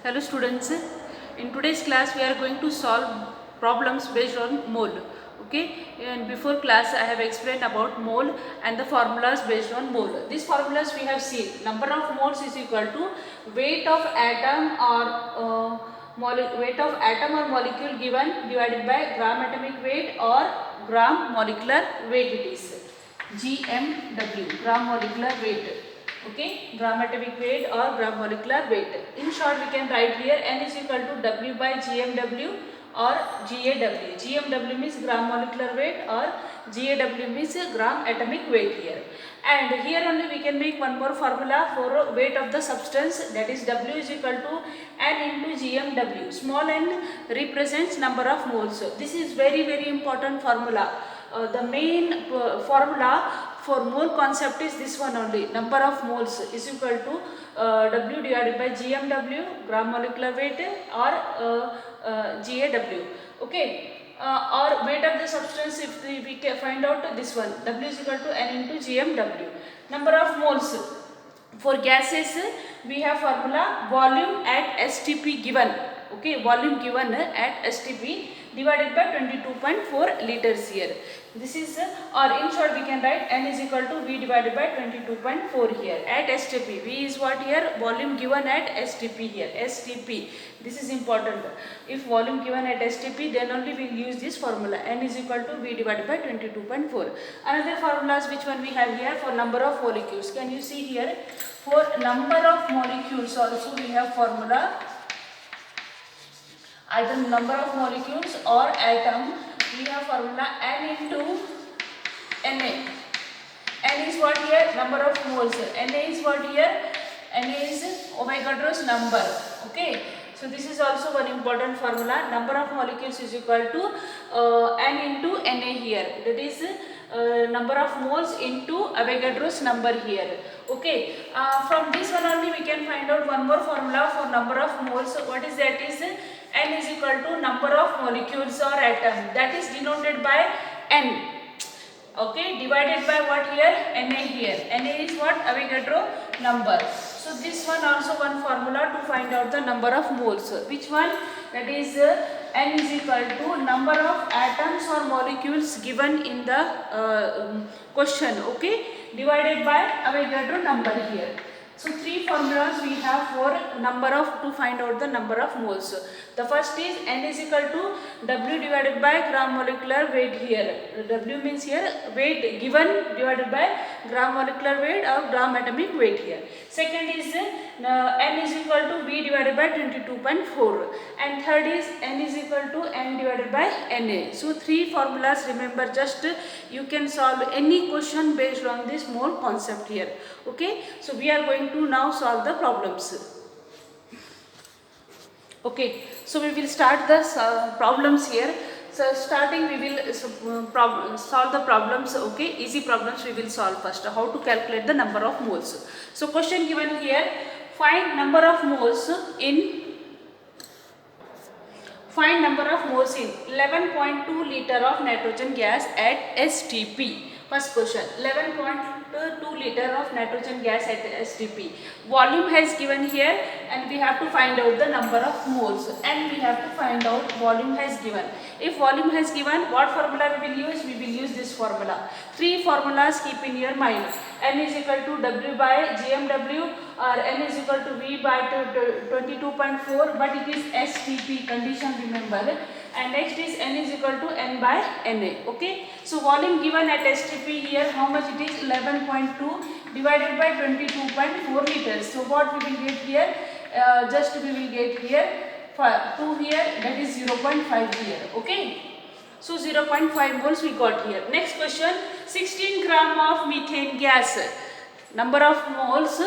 Hello students, in today's class we are going to solve problems based on mole. Okay, and before class I have explained about mole and the formulas based on mole. These formulas we have seen. Number of moles is equal to weight of atom or molecule given divided by gram atomic weight or gram molecular weight. It is GMW, gram molecular weight. Okay, gram atomic weight or gram molecular weight. In short, we can write here N is equal to W by GMW or GAW. GMW means gram molecular weight or GAW means gram atomic weight here. And here only we can make one more formula for weight of the substance, that is W is equal to N into GMW. Small n represents number of moles. This is very important formula. The main formula for mole concept is this one only. Number of moles is equal to W divided by GMW, gram molecular weight, or GAW. Okay. Or weight of the substance, if we can find out this one, W is equal to N into GMW. Number of moles. For gases, we have formula volume at STP given. Okay, volume given at STP divided by 22.4 liters here. This is or in short we can write N is equal to V divided by 22.4 here at STP. V is what here? Volume given at STP here. STP. This is important. If volume given at STP, then only we will use this formula. N is equal to V divided by 22.4. Another formulas which one we have here for number of molecules. Can you see here? For number of molecules also we have formula. Either number of molecules or atom, we have formula N into Na. N is what here? Number of moles. Na is what here? Na is Avogadro's number. Okay. So this is also one important formula. Number of molecules is equal to N into Na here. That is number of moles into Avogadro's number here. Okay. From this one only we can find out one more formula for number of moles. What is that? Is N is equal to number of molecules or atom, that is denoted by N. Okay, divided by what here? Na here. Na is what? Avogadro number. So this one also one formula to find out the number of moles. Which one? That is N is equal to number of atoms or molecules given in the question. Okay, divided by Avogadro number here. So three formulas we have for number of to find out the number of moles. The first is N is equal to W divided by gram molecular weight here. W means here weight given divided by gram molecular weight or gram atomic weight here. Second is N is equal to V divided by 22.4. And third is N is equal to N divided by Na. So three formulas, remember, just you can solve any question based on this mole concept here. Okay, so we are going to now solve the problems. Okay, so we will start the problems here. So starting we will solve the problems. Okay, easy problems we will solve first. How to calculate the number of moles. So question given here, find number of moles in 11.2 liter of nitrogen gas at STP. First question, 11.2 liter of nitrogen gas at STP. Volume has given here and we have to find out the number of moles, and we have to find out volume has given. If volume has given, what formula we will use? We will use this formula. Three formulas keep in your mind. N is equal to W by GMW or N is equal to V by 22.4, but it is STP condition, remember. And next is N is equal to N by Na. Okay. So volume given at STP here, how much it is? 11.2 divided by 22.4 liters. So what we will get here? Just we will get here 2 here, that is 0.5 here. Okay. So 0.5 moles we got here. Next question, 16 gram of methane gas. Number of moles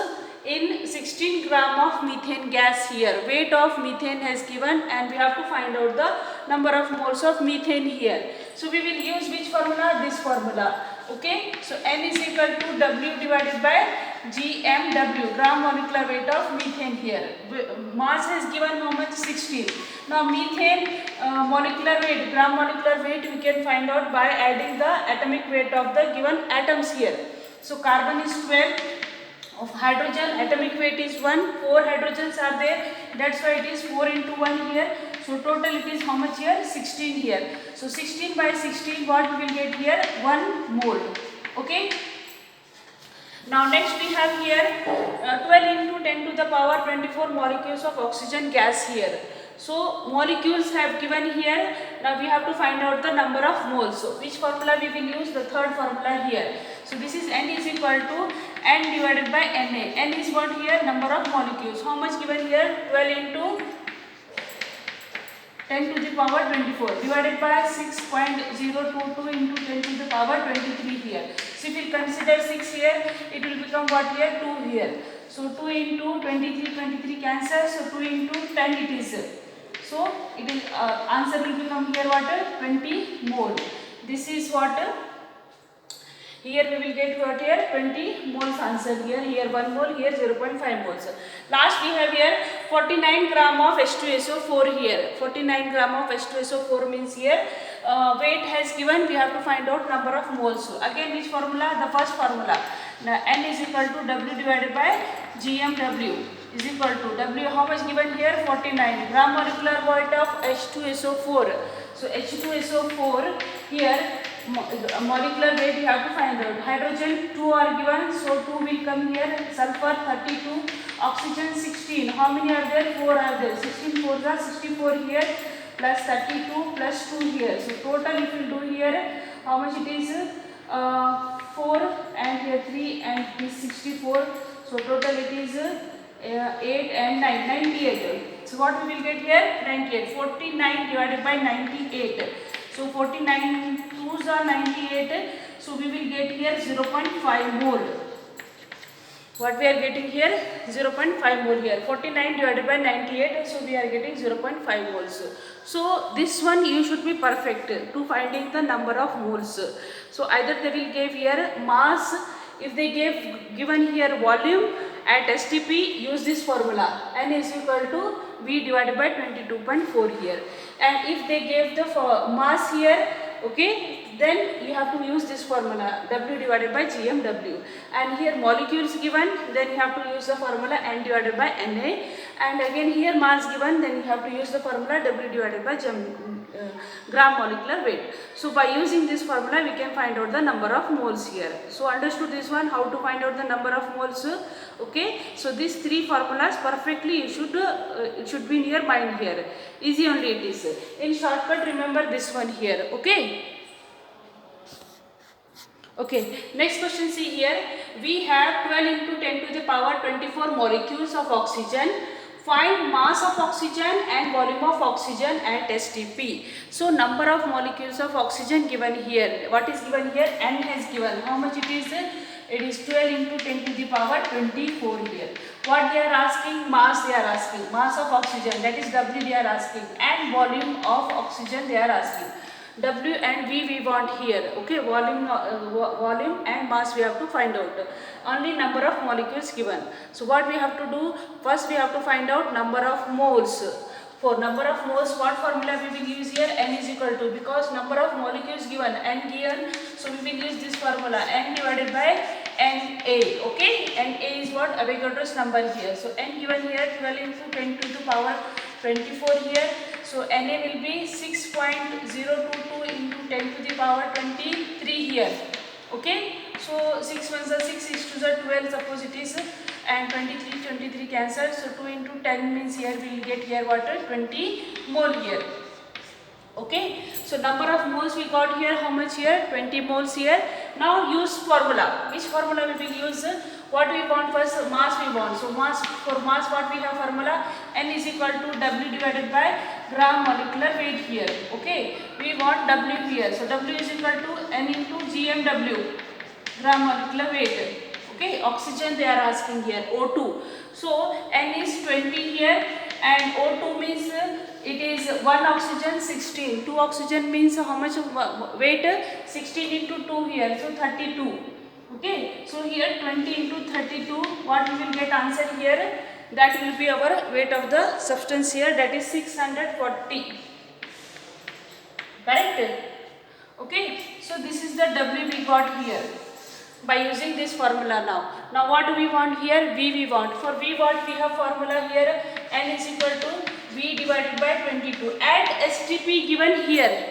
in 16 gram of methane gas here. Weight of methane has given and we have to find out the number of moles of methane here. So we will use which formula? This formula. Okay. So N is equal to W divided by GMW, gram molecular weight of methane here. Mass has given how much? 16. Now methane molecular weight, gram molecular weight we can find out by adding the atomic weight of the given atoms here. So carbon is 12, of hydrogen atomic weight is 1, 4 hydrogens are there, that's why it is 4 into 1 here. So total it is how much here? 16 here. So 16 by 16, what we will get here? 1 mole. Okay. Now next we have here 12 into 10 to the power 24 molecules of oxygen gas here. So molecules have given here. Now we have to find out the number of moles. So which formula we will use? The third formula here. So this is N is equal to N divided by Na. N is what here? Number of molecules. How much given here? 12 into 10 to the power 24 divided by 6.022 into 10 to the power 23 here. So if we consider 6 here, it will become what here? 2 here. So 2 into 23, 23 cancel. So 2 into 10 it is. So it is answer will become here what? 20 mole. This is what? Here we will get what here? 20 moles answer here. Here 1 mole, here 0.5 moles. Last we have here 49 gram of H2SO4 here. 49 gram of H2SO4 means here weight has given. We have to find out number of moles. So again which formula? The first formula. Now N is equal to W divided by GMW is equal to W. How much given here? 49 gram molecular weight of H2SO4. So H2SO4 here molecular weight we have to find out. Hydrogen 2 are given, so 2 will come here. Sulfur 32, oxygen 16. How many are there? 4 are there. 16 4s are 64 here plus 32 plus 2 here. So total if you do here, how much it is? 4 and here 3 and this 64. So total it is 8 and 9, 98. So what we will get here? 98. 49 divided by 98. So 49 2s are 98. So we will get here 0.5 mole. What we are getting here? 0.5 mole here. 49 divided by 98. So we are getting 0.5 moles. So this one you should be perfect to finding the number of moles. So either they will give here mass. If they given here volume at STP, use this formula. N is equal to V divided by 22.4 here. And if they gave the mass here, okay, then you have to use this formula W divided by GMW. And here molecules given, then you have to use the formula N divided by Na. And again here mass given, then you have to use the formula W divided by gram molecular weight. So by using this formula we can find out the number of moles here. So understood this one, how to find out the number of moles? Okay, so these three formulas perfectly you should it should be in your mind here. Easy only it is. In shortcut remember this one here. Okay. Okay, next question, see here. We have 12 into 10 to the power 24 molecules of oxygen. Find mass of oxygen and volume of oxygen at STP. So number of molecules of oxygen given here. What is given here? N has given. How much it is? It is 12 into 10 to the power 24 here. What they are asking? Mass they are asking. Mass of oxygen, that is W they are asking. And volume of oxygen they are asking. W and V we want here. Okay, volume and mass we have to find out. Only number of molecules given. So what we have to do? First we have to find out number of moles. For number of moles, what formula we will use here? N is equal to, because number of molecules given, N given, so we will use this formula N divided by Na. Okay, Na is what? Avogadro's number here. So N given here 12 into 10 to the power 24 here. So Na will be 6.022 into 10 to the power 23 here. Okay, so 6 ones are 6, 6 2s are 12, suppose it is, and 23 cancel. So 2 into 10 means here we will get here what? 20 mole here. Okay, so number of moles we got here, how much here? 20 moles here. Now use formula. Which formula we will use? What we want first? Mass we want. So mass, for mass what we have formula? N is equal to W divided by gram molecular weight here. Okay, we want W here. So W is equal to N into GMW, gram molecular weight. Okay, oxygen they are asking here, O2. So N is 20 here and O2 means it is 1 oxygen 16. 2 oxygen means how much weight? 16 into 2 here, so 32. Okay, so here 20 into 32, what we will get answer here? That will be our weight of the substance here, that is 640. Correct? Okay, so this is the W we got here. by using this formula now. Now what do we want here? V we want. For V what we have formula here, N is equal to V divided by 22. At STP given here,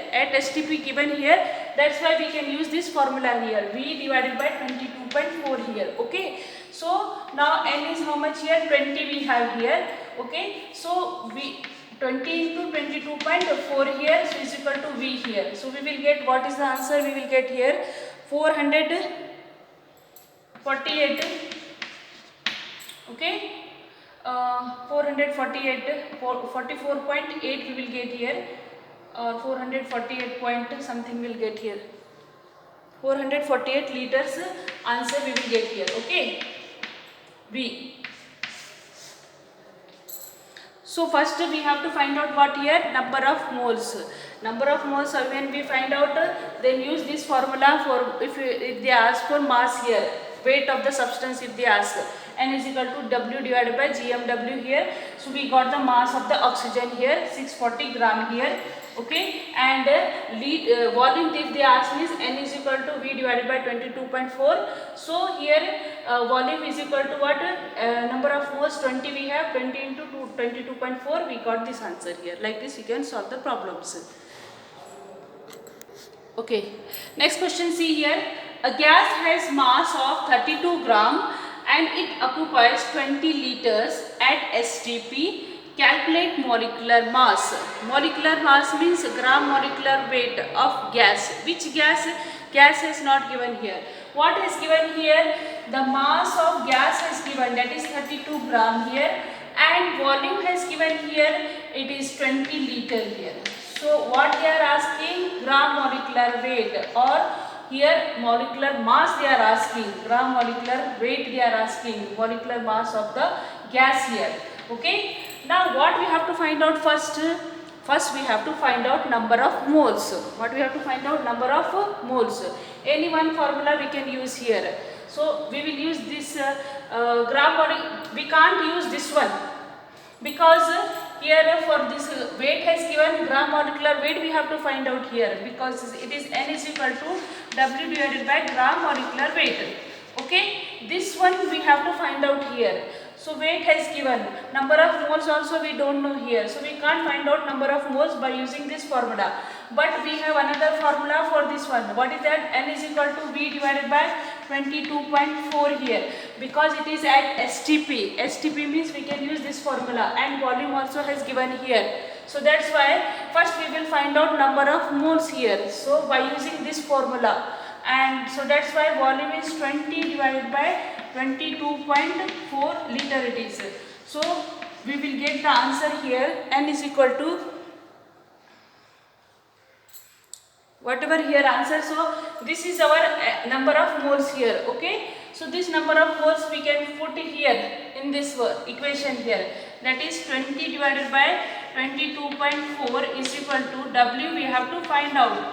that's why we can use this formula here, V divided by 22.4 here. Okay, so now N is how much here? 20 we have here. Okay, so we 20 into 22.4 here, so is equal to V here. So we will get, what is the answer we will get here? 448. Okay, 448, 44.8 we will get here, or 448 point something will get here. 448 liters answer we will get here. Okay, V. So first we have to find out what here? Number of moles. Number of moles, when we find out, then use this formula for, if they ask for mass here, weight of the substance if they ask. N is equal to W divided by GMW here. So we got the mass of the oxygen here, 640 gram here. Okay, and volume if they ask means N is equal to V divided by 22.4. So here volume is equal to what? Number of moles 20 we have, 20 into 22.4, we got this answer here. Like this you can solve the problems. Okay, next question, see here. A gas has mass of 32 gram and it occupies 20 liters at STP. Calculate molecular mass. Molecular mass means gram molecular weight of gas. Which gas? Gas is not given here. What is given here? The mass of gas is given, that is 32 gram here, and volume has given here, it is 20 liter here. So what they are asking? Gram molecular weight, or here molecular mass they are asking. Gram molecular weight they are asking. Molecular mass of the gas here. Okay. Now what we have to find out first? First we have to find out number of moles. What we have to find out? Number of moles. Any one formula we can use here. So we will use this gram molecular. We can't use this one, because here for this weight has given gram molecular weight, we have to find out here, because it is N is equal to W divided by gram molecular weight. Okay, this one we have to find out here. So weight has given, number of moles also we don't know here, so we can't find out number of moles by using this formula. But we have another formula for this one. What is that? N is equal to V divided by 22.4 here, because it is at STP. STP means we can use this formula, and volume also has given here. So that's why first we will find out number of moles here. So by using this formula, and so that's why volume is 20 divided by 22.4 liter it is. So we will get the answer here. N is equal to whatever here answer. So this is our number of moles here. Okay, so this number of moles we can put here in this equation here, that is 20 divided by 22.4 is equal to W. We have to find out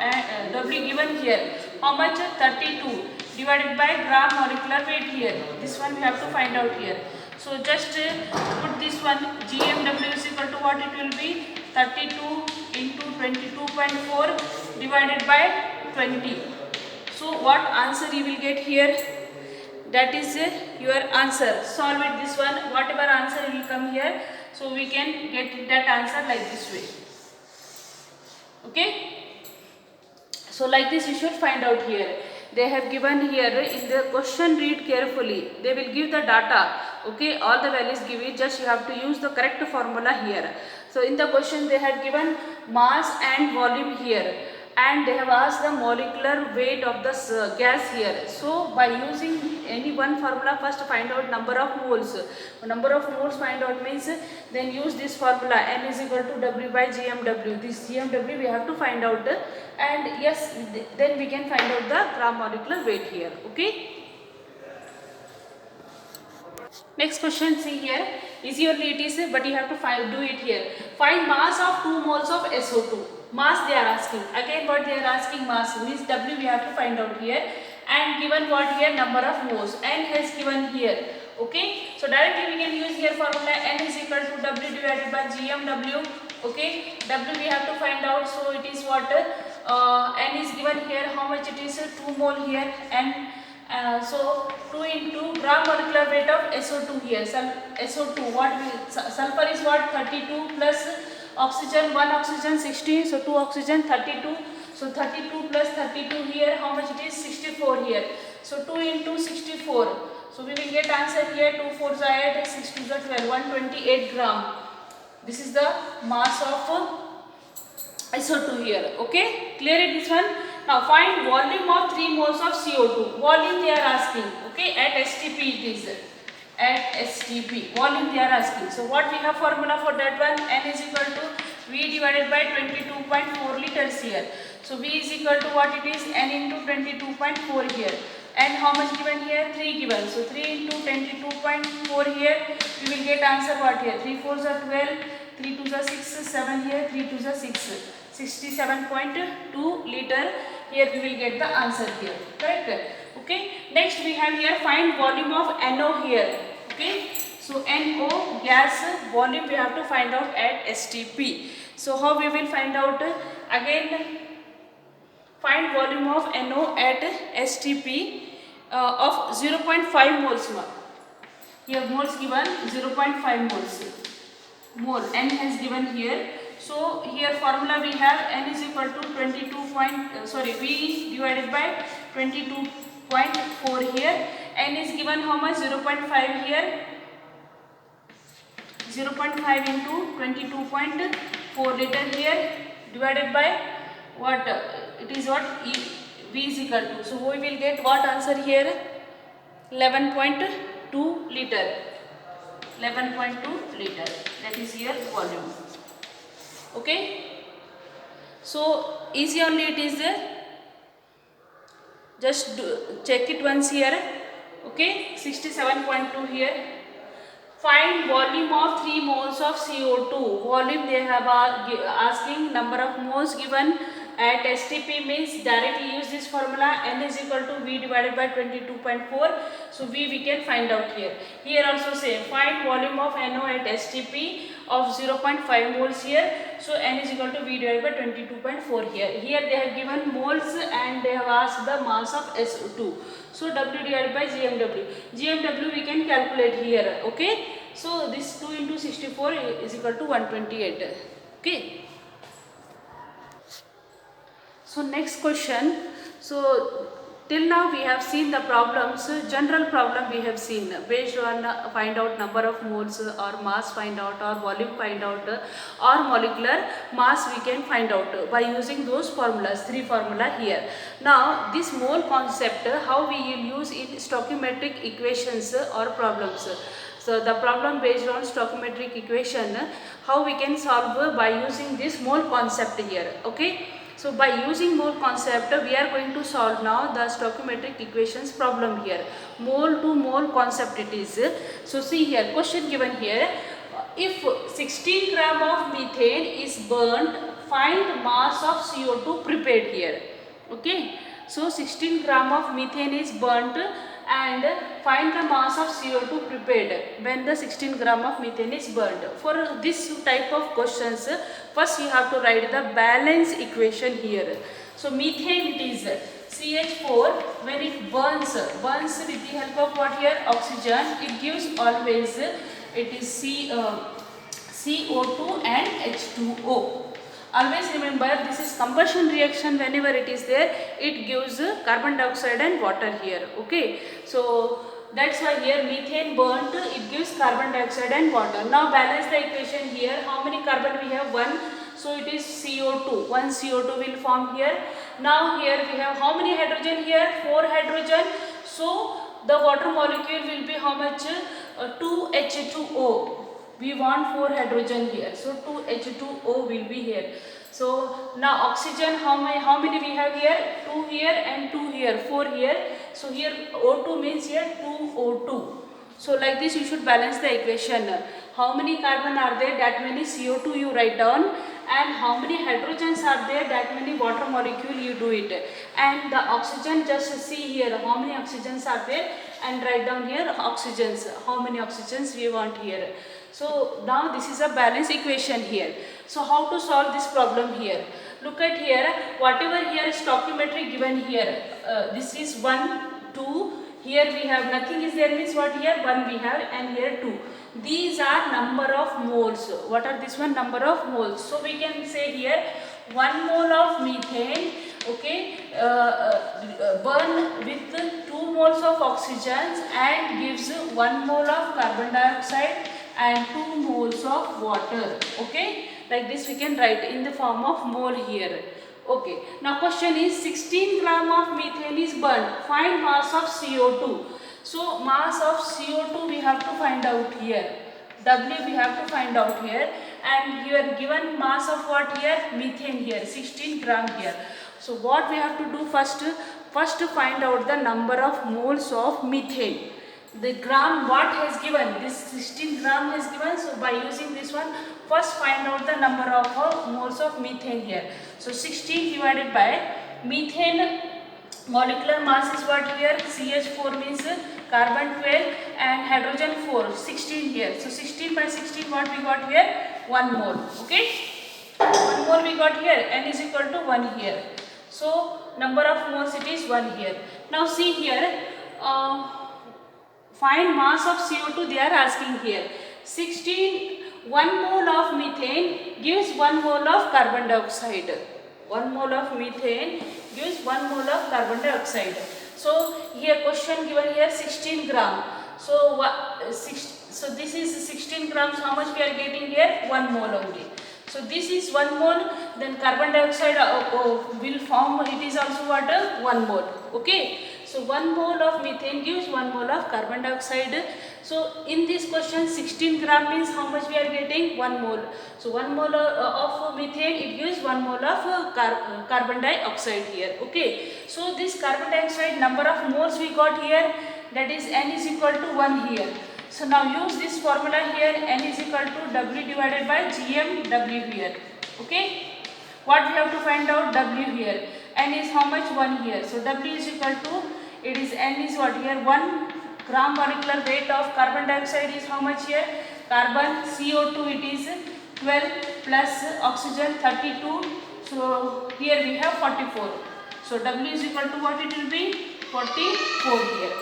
W given here, how much? 32 divided by gram molecular weight here. This one we have to find out here. So just put this one, GMW is equal to what it will be? 32 into 22.4 divided by 20. So what answer you will get here? That is your answer. Solve it this one, whatever answer will come here, so we can get that answer like this way. Okay, so like this you should find out here. They have given here in the question, read carefully. They will give the data. Okay, all the values give it, just you have to use the correct formula here. So in the question they have given mass and volume here, and they have asked the molecular weight of the gas here. So by using any one formula, first find out number of moles. Number of moles find out means, then use this formula, N is equal to W by GMW. This GMW we have to find out, and yes, then we can find out the gram molecular weight here. Okay. Next question, see here, easy only it is, but you have to do it here. Find mass of 2 moles of SO2. Mass they are asking. Again what they are asking, mass means W we have to find out here, and given what here? Number of moles. N has given here. Okay, so directly we can use here formula, N is equal to W divided by GMW. Okay, W we have to find out, so it is what? N is given here, how much it is? 2 mole here, and So 2 into gram molecular weight of SO2 here. SO2, sulfur is what? 32 plus oxygen, 1 oxygen 16, so 2 oxygen 32. So 32 plus 32 here, how much it is? 64 here. So 2 into 64. So we will get answer here, 2 4s are 8, 6 2s are 12, 128 gram. This is the mass of SO2 here. Okay, clear it this one. Now find volume of 3 moles of CO2. Volume they are asking. Okay, at STP it is. At STP, volume they are asking. So what we have formula for that one? N is equal to V divided by 22.4 liters here. So V is equal to what it is? N into 22.4 here. And how much given here? 3 given. So 3 into 22.4 here. We will get answer what here? 3 4s are 12. 3 2s are 6, 7 here, 3 2s are 6, 67.2 liter. Here we will get the answer here, correct? Okay. Next we have here, find volume of NO here. Okay. So NO gas volume we have to find out at STP. So how we will find out? Again, find volume of NO at STP of 0.5 moles. Here moles given 0.5 moles. Mole N has given here. So here formula we have N is equal to V divided by 22.4 here. N is given how much? 0.5 here. 0.5 into 22.4 liter here divided by what? It is what? V is equal to. So we will get what answer here? 11.2 liter. 11.2 liter, that is here volume. Okay, so easy only it is there. Just check it once here. Okay, 67.2 here. Find volume of 3 moles of CO2. Volume they have asking, number of moles given at STP means directly use this formula. N is equal to V divided by 22.4. So we can find out here. Here also same. Find volume of NO at STP of 0.5 moles here. So N is equal to V divided by 22.4 here. Here they have given moles and they have asked the mass of SO2. So W divided by GMW. GMW we can calculate here. Okay. So this 2 into 64 is equal to 128. Okay. So next question. So till now we have seen the problems, general problem we have seen based on find out number of moles or mass find out or volume find out or molecular mass we can find out by using those formulas, 3 formula here. Now this mole concept how we will use in stoichiometric equations or problems. So the problem based on stoichiometric equation how we can solve by using this mole concept here. Okay. So by using mole concept we are going to solve now the stoichiometric equations problem here. Mole to mole concept it is. So see here question given here. If 16 gram of methane is burnt, find mass of CO2 prepared here. Okay. So 16 gram of methane is burnt and find the mass of CO2 prepared when the 16 gram of methane is burned. For this type of questions, first you have to write the balance equation here. So methane it is CH4 when it burns with the help of what here? Oxygen. It gives always it is CO2 and H2O. Always remember this is combustion reaction. Whenever it is there it gives carbon dioxide and water here. Okay, so that's why here methane burnt it gives carbon dioxide and water. Now balance the equation here. How many carbon we have? 1. So it is CO2. 1 CO2 will form here. Now here we have how many hydrogen here? 4 hydrogen. So the water molecule will be how much? 2 H2O. We want 4 hydrogen here. So 2 H2O will be here. So now oxygen how many we have here? 2 here and 2 here. 4 here. So here O2 means here 2 O2. So like this you should balance the equation. How many carbon are there? That many CO2 you write down. And how many hydrogens are there? That many water molecule you do it. And the oxygen just see here how many oxygens are there and write down here oxygens. How many oxygens we want here. So now this is a balance equation here. So how to solve this problem here? Look at here, whatever here is stoichiometry given here. This is 1 2. Here we have nothing is there means what? Here 1 we have, and here 2. These are number of moles. What are this one? Number of moles. So we can say here 1 mole of methane, okay, burn with 2 moles of oxygen and gives 1 mole of carbon dioxide and 2 moles of water. Okay, like this we can write in the form of mole here. Okay, now question is 16 gram of methane is burned. Find mass of CO2. So mass of CO2 we have to find out here. W we have to find out here, and you are given mass of what here? Methane here, 16 gram here. So what we have to do first? First to find out the number of moles of methane. The gram what has given? This 16 gram has given. So by using this one, first find out the number of moles of methane here. So 16 divided by methane molecular mass is what here? CH4 means carbon 12 and hydrogen 4, 16 here. So 16 by 16 what we got here? 1 mole. Okay, 1 mole we got here, n is equal to 1 here. So number of moles it is 1 here. Now see here, find mass of CO2 they are asking here. 1 mole of methane gives 1 mole of carbon dioxide. 1 mole of methane gives 1 mole of carbon dioxide. So here question given here 16 gram. So this is 16 grams. How much we are getting here? 1 mole only. So this is 1 mole. Then carbon dioxide will form. It is also what? 1 mole. Okay. So 1 mole of methane gives 1 mole of carbon dioxide. So in this question 16 gram means how much we are getting? 1 mole. So 1 mole of methane it gives 1 mole of carbon dioxide here. Okay. So this carbon dioxide number of moles we got here, that is n is equal to 1 here. So now use this formula here, n is equal to W divided by GMW here. Okay. What we have to find out? W here. N is how much? 1 here. So W is equal to, it is n is what here? 1 gram molecular weight of carbon dioxide is how much here? Carbon CO2 it is 12 plus oxygen 32. So here we have 44. So W is equal to what it will be? 44 here.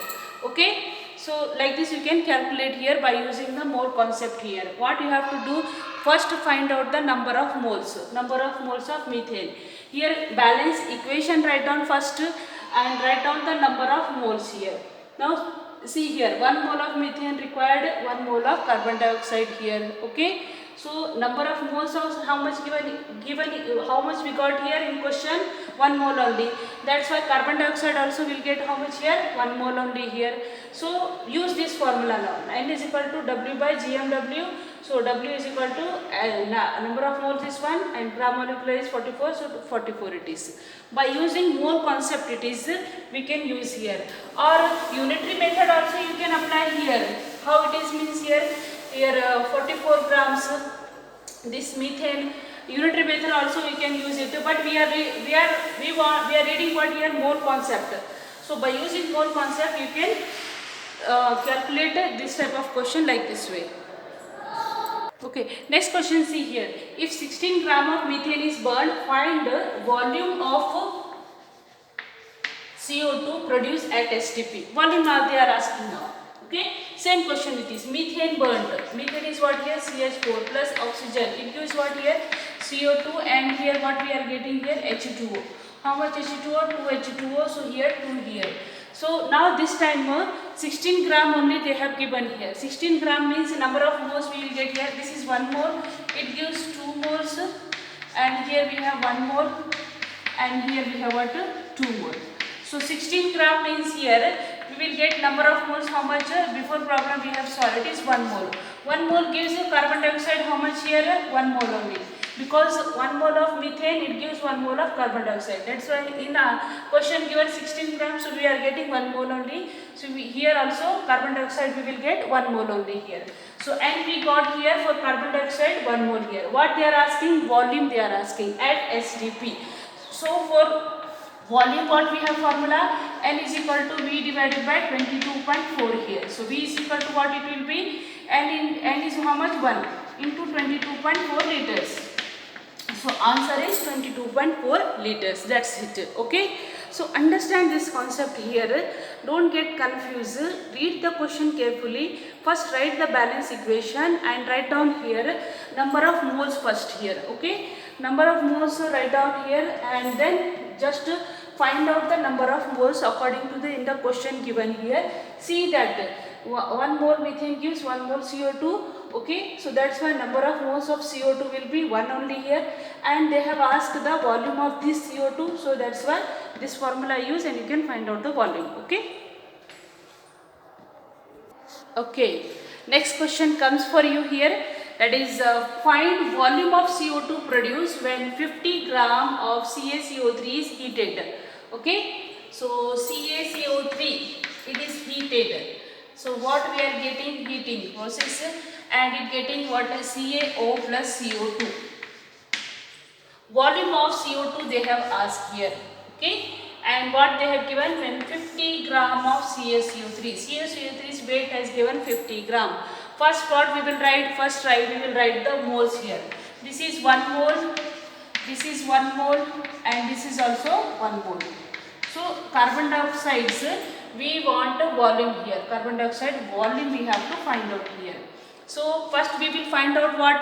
Okay. So like this you can calculate here by using the mole concept here. What you have to do? First find out the number of moles of methane. Here balance equation write down first and write down the number of moles here. Now see here 1 mole of methane required, 1 mole of carbon dioxide here. Okay. So number of moles of how much given how much we got here in question? 1 mole only. That's why carbon dioxide also will get how much here? 1 mole only here. So use this formula now. N is equal to W by GMW. So W is equal to number of moles is 1 and gram molecular is 44. So 44 it is. By using mole concept it is we can use here. Or unitary method also you can apply here. How it is means here? Here 44 grams this methane, unitary method also we can use it, but we are reading what here? Mole concept. So by using mole concept you can calculate this type of question like this way. Okay, next question see here. If 16 gram of methane is burned, find the volume of CO2 produced at STP. Volume they are asking now. Okay, same question it is. Methane burnt. Methane is what here? CH4 plus oxygen. It gives what here? CO2, and here what we are getting here? H2O. How much H2O? 2 H2O. So here 2 here. So now this time 16 gram only they have given here. 16 gram means number of moles we will get here. This is 1 mole. It gives 2 moles, and here we have 1 mole, and here we have what? 2 mole. So 16 gram means here we will get number of moles how much? Before problem we have solved, it is 1 mole. 1 mole gives carbon dioxide how much here? 1 mole only. Because 1 mole of methane it gives 1 mole of carbon dioxide. That's why in a question given 16 grams, so we are getting 1 mole only. So here also carbon dioxide we will get 1 mole only here. So and we got here for carbon dioxide 1 mole here. What they are asking? Volume they are asking at STP. So for volume what we have formula? N is equal to V divided by 22.4 here. So V is equal to what it will be? N is how much? 1 into 22.4 liters. So answer is 22.4 liters. That's it. Okay. So understand this concept here. don't get confused. Read the question carefully. First write the balance equation and write down here number of moles first here. Okay, number of moles write down here, and then just find out the number of moles according to the in the question given here. See that 1 mole methane gives 1 mole CO2. Okay, so that's why number of moles of CO2 will be 1 only here, and they have asked the volume of this CO2, so that's why this formula I use, and you can find out the volume. Okay, next question comes for you here, that is find volume of CO2 produced when 50 gram of CaCO3 is heated. Okay, so CaCO3, it is heated. So what we are getting? Heating process, and it getting what? CaO plus CO2. Volume of CO2 they have asked here. Okay, and what they have given? When 50 gram of CaCO3. CaCO3's weight has given 50 gram. First what we will write? First we will write the moles here. This is 1 mole, this is 1 mole, and this is also 1 mole. So carbon dioxide, we want a volume here. Carbon dioxide volume we have to find out here. So first we will find out what?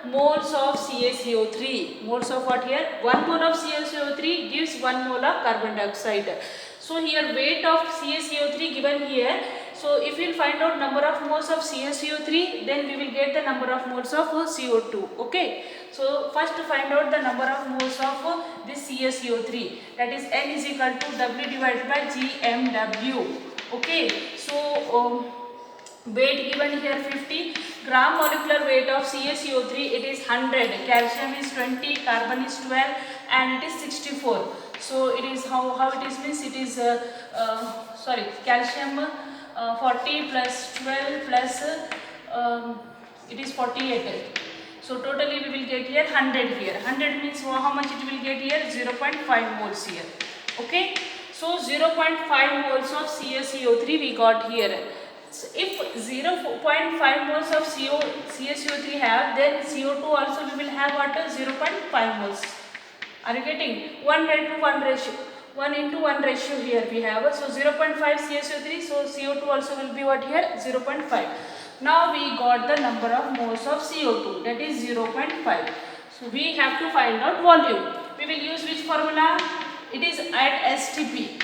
Moles of CaCO3. Moles of what here? 1 mole of CaCO3 gives 1 mole of carbon dioxide. So here weight of CaCO3 given here. So if we will find out number of moles of CaCO3, then we will get the number of moles of CO2. Okay. So first to find out the number of moles of this CaCO3, that is N is equal to W divided by GMW. Okay. So weight given here 50, gram molecular weight of CaCO3, it is 100, calcium is 20, carbon is 12, and it is 64. So it is how it is means it is calcium 40 plus 12 plus it is 48. So totally we will get here 100 here. 100 means how much it will get here? 0.5 moles here. Okay. So 0.5 moles of CaCO3 we got here. So if 0.5 moles of CaCO3 have, then CO2 also we will have what? 0.5 moles. Are you getting? 1 to 1 ratio. 1 into 1 ratio here we have. So 0.5 CaCO3, so CO2 also will be what here? 0.5. Now we got the number of moles of CO2, that is 0.5. So we have to find out volume. We will use which formula? It is at STP.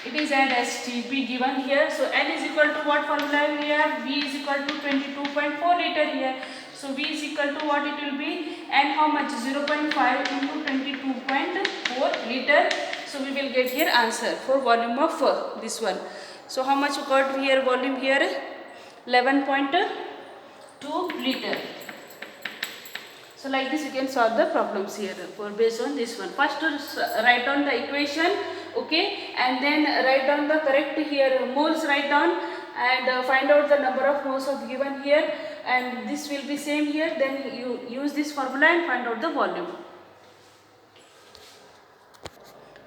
It is at STP given here. So N is equal to what formula we have? V is equal to 22.4 liter here. So V is equal to what it will be? And how much? 0.5 into 22.4 liter. So we will get here answer for volume of this one. So how much got here volume here? 11.2 liter. So like this you can solve the problems here for based on this one. First write down the equation, okay, and then write down the correct here moles write down, and find out the number of moles of given here, and this will be same here. Then you use this formula and find out the volume.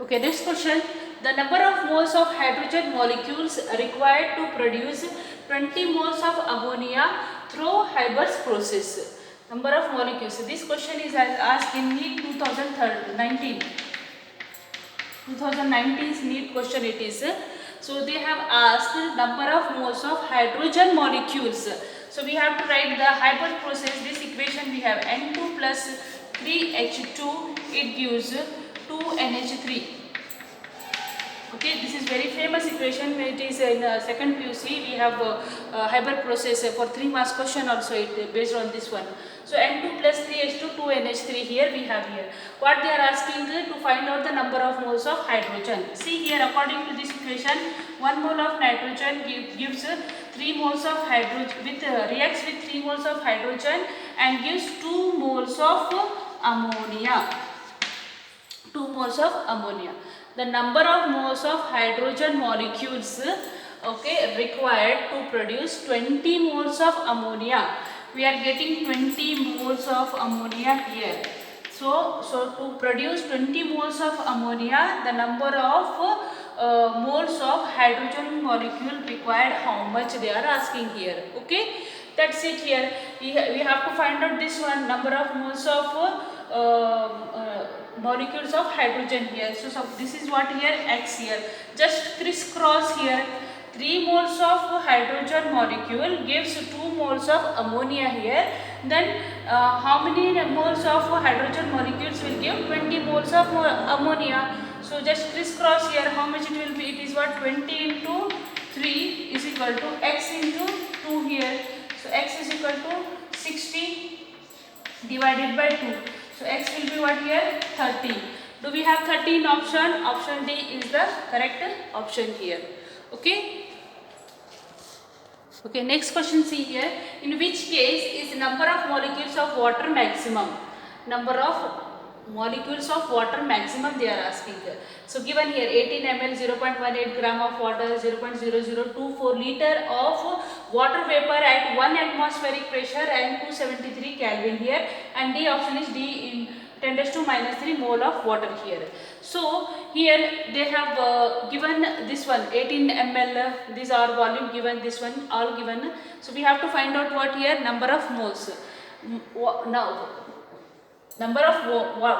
Okay, next question. The number of moles of hydrogen molecules required to produce 20 moles of ammonia through Haber's process. Number of molecules. This question is asked in NEET 2019. 2019's NEET question it is. So they have asked number of moles of hydrogen molecules. So we have to write the Haber process. This equation we have N2 plus 3H2. It gives 2NH3. Okay, this is very famous equation. It is in second PUC. We have Haber process for 3 marks question also it based on this one. So N2 plus 3H2, 2NH3 here we have here. What they are asking to find out the number of moles of hydrogen. See here, according to this equation, 1 mole of nitrogen gives 3 moles of hydrogen reacts with 3 moles of hydrogen and gives 2 moles of ammonia. 2 moles of ammonia. The number of moles of hydrogen molecules required to produce 20 moles of ammonia. We are getting 20 moles of ammonia here. So to produce 20 moles of ammonia, the number of moles of hydrogen molecule required, how much they are asking here. Okay, that's it here. We have to find out this one, number of moles of molecules of hydrogen here. So this is what here x here. Just crisscross here. 3 moles of hydrogen molecule gives 2 moles of ammonia here. Then how many moles of hydrogen molecules will give 20 moles of ammonia. So just crisscross here. How much it will be? It is what 20 into 3 is equal to x into 2 here. So x is equal to 60 divided by 2. So x will be what here? 30. Do we have 30 in option? Option D is the correct option here. Okay. Okay, next question, see here. In which case is number of molecules of water maximum? Number of molecules of water maximum they are asking here. So given here 18 ml 0.18 gram of water, 0.0024 liter of water vapor at 1 atmospheric pressure and 273 Kelvin here, and D option is D in 10 raised to minus 3 mole of water here. So here they have given this one 18 ml, these are volume given, this one all given. So we have to find out what here number of moles. Now number of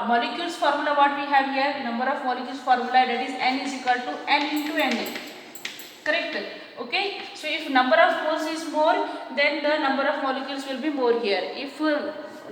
molecules formula what we have here, number of molecules formula, that is n is equal to n into Na. Correct? Okay. So if number of moles is more, then the number of molecules will be more here. If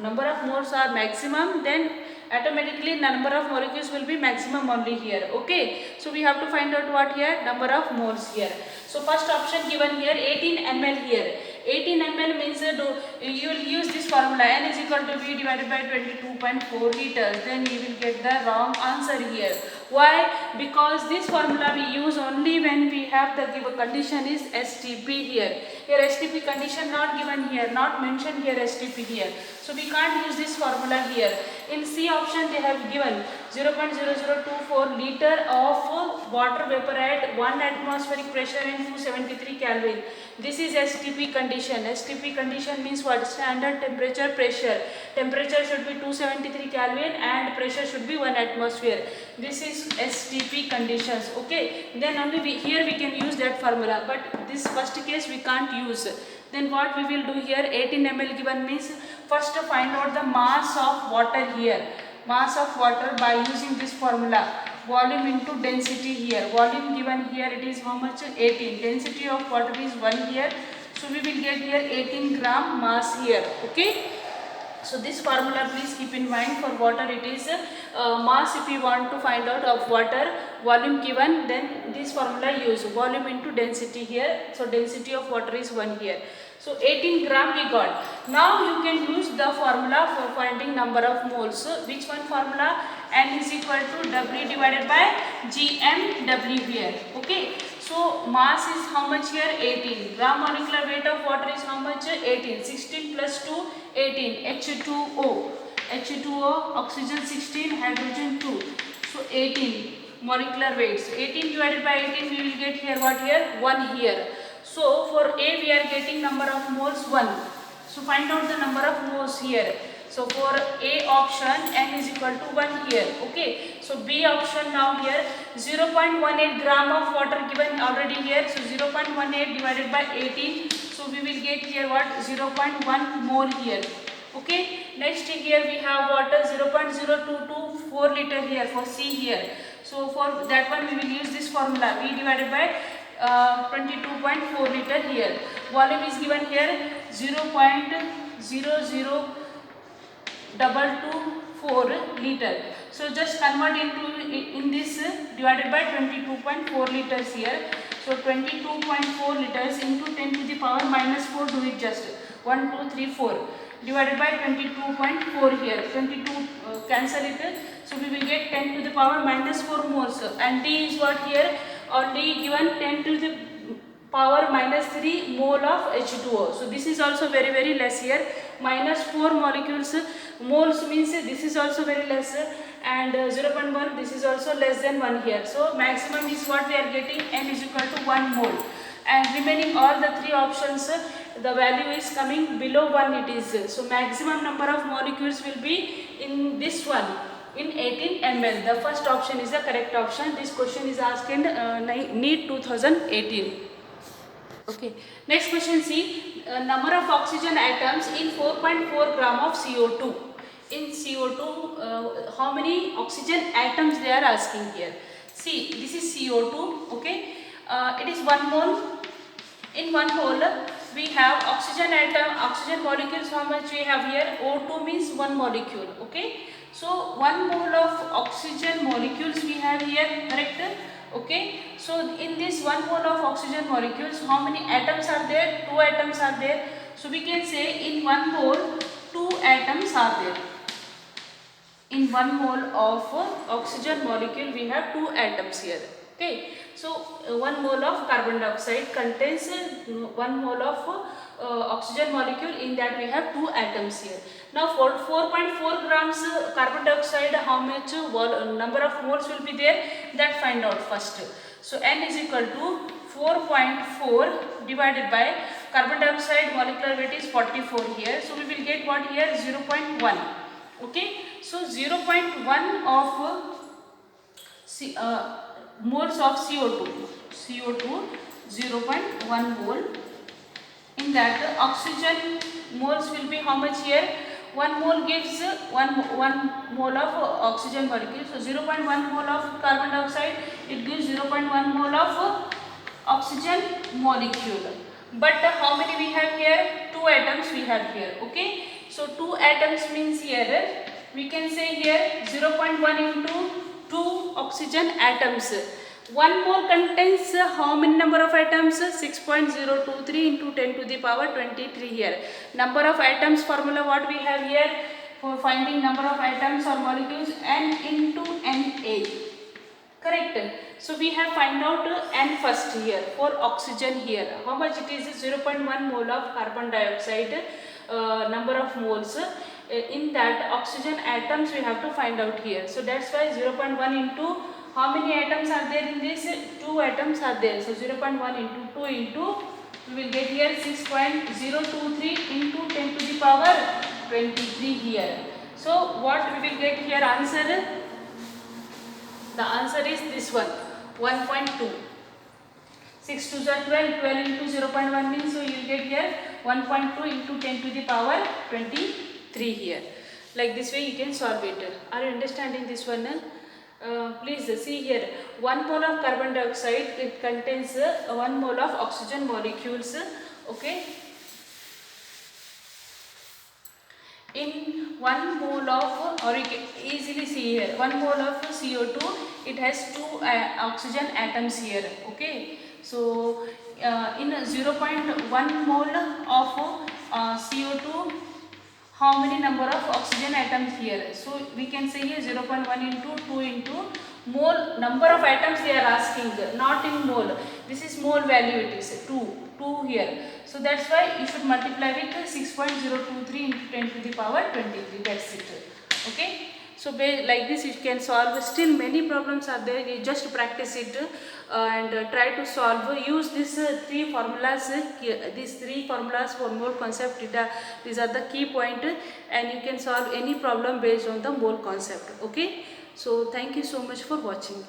number of moles are maximum, then automatically number of molecules will be maximum only here. Okay. So we have to find out what here number of moles here. So first option given here 18 ml here. 18 ml means you will use this formula, n is equal to V divided by 22.4 liters. Then you will get the wrong answer here. Why? Because this formula we use only when we have the given condition is STP here. Here STP condition not given here, not mentioned here STP here. So we can't use this formula here. In C option they have given 0.0024 liter of water vapor at 1 atmospheric pressure and 273 Kelvin. This is STP condition. STP condition means what? Standard temperature pressure. Temperature should be 273 Kelvin and pressure should be 1 atmosphere. This is STP conditions. Okay. Then only here we can use that formula. But this first case we can't use. Then what we will do here, 18 ml given means first to find out the mass of water here. Mass of water by using this formula. Volume into density here. Volume given here, it is how much? 18. Density of water is 1 here. So we will get here 18 gram mass here. Okay. So this formula please keep in mind for water. It is mass if you want to find out of water. Volume given, then this formula use. Volume into density here. So density of water is 1 here. So 18 gram we got. Now you can use the formula for finding number of moles. So which one formula? N is equal to W divided by GMW here. Okay. So mass is how much here? 18. Gram molecular weight of water is how much? 18. 16 plus 2, 18. H2O. H2O, oxygen 16, hydrogen 2. So 18 molecular weight. So 18 divided by 18 we will get here what here? 1 here. So for A we are getting number of moles 1. So find out the number of moles here. So for A option n is equal to 1 here. Okay. So B option now here 0.18 gram of water given already here. So 0.18 divided by 18. So we will get here what? 0.1 mole here. Okay. Next here we have water 0.0224 liter here for C here. So for that one we will use this formula V divided by 22.4 liter here. Volume is given here 0.00224 liter. So just convert into in this divided by 22.4 liters here. So 22.4 liters into 10 to the power minus 4, do it just 1, 2, 3, 4 divided by 22.4 here. 22 cancel it. So we will get 10 to the power minus 4 moles. And D is what here? Only given 10 to the power minus 3 mole of H2O. So this is also very less here. Minus 4 molecules. Moles means this is also very less. And 0.1 this is also less than 1 here. So maximum is what we are getting, n is equal to 1 mole. And remaining all the 3 options, the value is coming below 1 it is. So maximum number of molecules will be in this one, in 18 ml. The first option is the correct option. This question is asked in NEET 2018. Okay. Next question, see number of oxygen atoms in 4.4 gram of CO2. In CO2 how many oxygen atoms they are asking here. See, this is CO2, okay. It is 1 mole. In 1 mole we have oxygen atom, oxygen molecules. How much we have here? O2 means 1 molecule, okay. So 1 mole of oxygen molecules we have here, correct? Okay. So in this 1 mole of oxygen molecules, how many atoms are there? 2 atoms are there. So we can say in 1 mole 2 atoms are there. In 1 mole of oxygen molecule we have 2 atoms here, okay. So 1 mole of carbon dioxide contains 1 mole of oxygen molecule. In that we have 2 atoms here. Now for 4.4 grams carbon dioxide, how much number of moles will be there, that find out first. So n is equal to 4.4 divided by carbon dioxide molecular weight is 44 here. So we will get what here? 0.1. Okay, so 0.1 of moles of CO2, 0.1 mole. In that oxygen moles will be how much here? 1 mole gives 1 mole of oxygen molecule. So 0.1 mole of carbon dioxide, it gives 0.1 mole of oxygen molecule. But how many we have here? 2 atoms we have here, okay. So 2 atoms means here we can say here 0.1 into 2 oxygen atoms. 1 mole contains how many number of atoms? 6.023 into 10 to the power 23 here. Number of atoms formula what we have here for finding number of atoms or molecules? N into Na. Correct. So we have find out N first here for oxygen here. How much it is? 0.1 mole of carbon dioxide number of moles. In that oxygen atoms we have to find out here. So that's why 0.1 into how many atoms are there in this? 2 atoms are there. So 0.1 into 2 into we will get here 6.023 into 10 to the power 23 here. So what we will get here answer? The answer is this one, 1.2. 6 2s are 12, 12 into 0.1 means, so you will get here 1.2 into 10 to the power 23 here. Like this way you can solve it. Are you understanding this one? Please see here, 1 mole of carbon dioxide, it contains 1 mole of oxygen molecules, okay. In 1 mole of, or you can easily see here, 1 mole of CO2, it has 2 oxygen atoms here, okay. So in 0.1 mole of CO2, how many number of oxygen atoms here? So we can say here 0.1 into 2 into mole, number of atoms they are asking, not in mole. This is mole value, it is 2 here. So that's why you should multiply with 6.023 into 10 to the power 23. That's it. Okay. So like this you can solve. Still many problems are there. You just practice it and try to solve. Use these 3 formulas. These 3 formulas for mole concept. These are the key point, and you can solve any problem based on the mole concept. Okay. So thank you so much for watching.